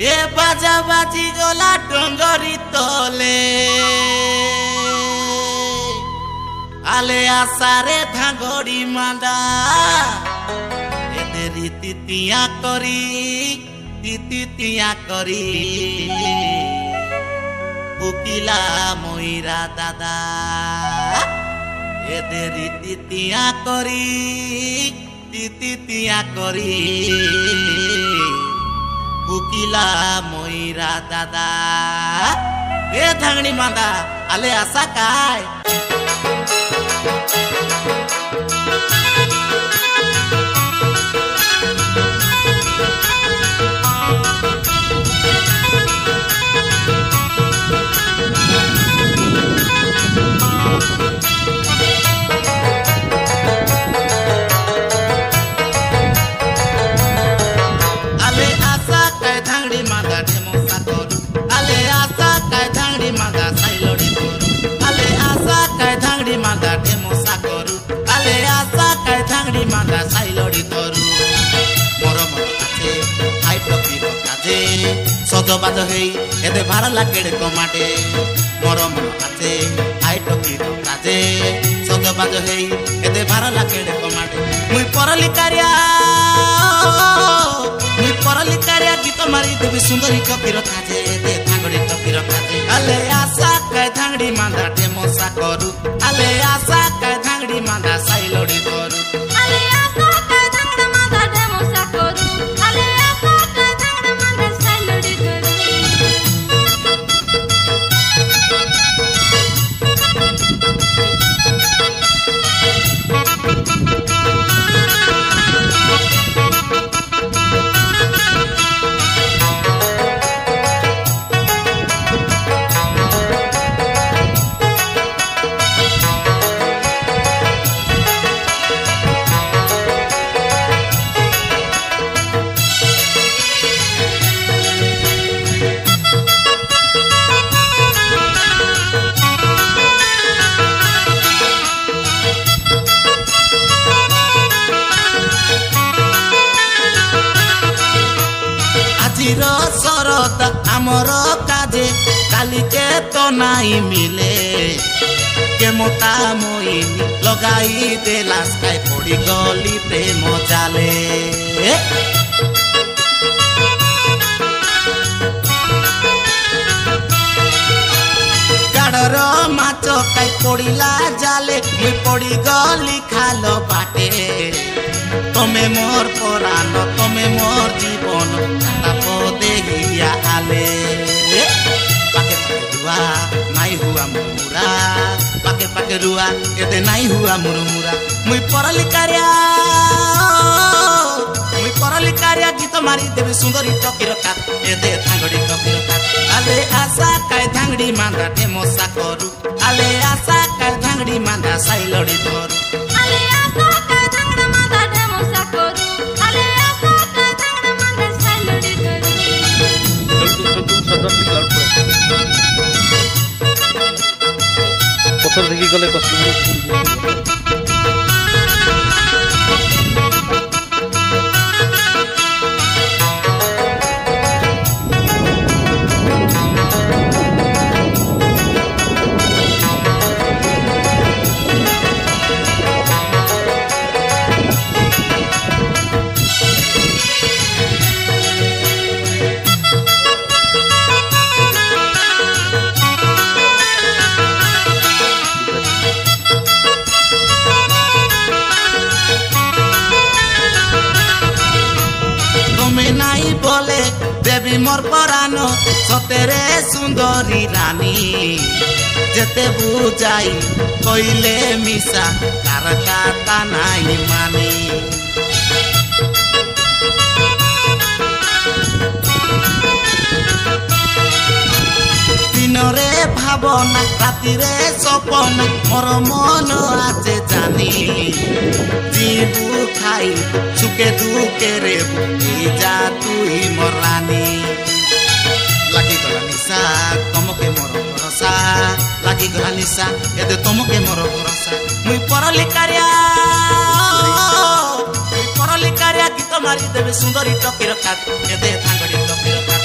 ए बाजा बाजी गला डंगरी तले आले आसारे धांगड़ी मांदा एदे रीति तिया करी उकिला मोइरा दादा एदे रीति तिया करी उकिला मोइरा दादा ए धांगड़ी मांदा आले आसा काय सजबाज हेई एदे भार लाकेड़े कमाटे मोर मन आचे आई टकी काजे सजबाज हेई एदे भार लाकेड़े कमाटे मुई परलिकारिया गीत मारी देवी सुंदरी टकीर काजे दे थांगड़ी टकीर काजे आले आशा कै थांगड़ी मांदा टेमोसा करू आले आशा कै थांगड़ी मांदा साइलोड़ी करू आले आशा कै थांगड़ी मांदा टेमोसा करू आले आशा कै थांगड़ी मांदा साइलोड़ी सरत आमर काजे काली के तो नाई मिले के मोता मोइनी लगाई देला स्काई पड़ी गली प्रेम जाले गाड़र माच काई पड़िला जाले मुई पड़ी गली खालो बाटे तमे मोर परान तमे मोर जीवन देहिया आले पाके पाके रुआ नाई हुआ मुरमुरा पाके पाके रुआ एदे नाई हुआ मुरमुरा मुई परलिकारिया गीत मारी देवी सुंदरी टकीर कात एदे थांगड़ी टकीर कात आले आशा काय थांगड़ी मांदा टेमोसा करू आले आशा काय थांगड़ी मांदा साइलोड़ी धरू आले आशा काय थांगड़ी मांदा टेमोसा करू आले आशा काय थांगड़ी मांदा साइलोड़ी पत्थर देखी गले कष्ट देवी मोर परानो सतेरे सुंदरी रानी जेते बुझाई कइले मिसा तार काता नाई मानी दिनरे भावना रातिरे सपना मोर मन आजे जानी जीबू खाई सुके दुके रे जा तुई मोर रानी लगी गला निशा तमके मोर भरोसा लगी गला निशा एदे तमके मोर भरोसा मुई परलिकारिया गीत मारी देवे सुंदरी टकीर खात एदे थांगड़ी टकीर खात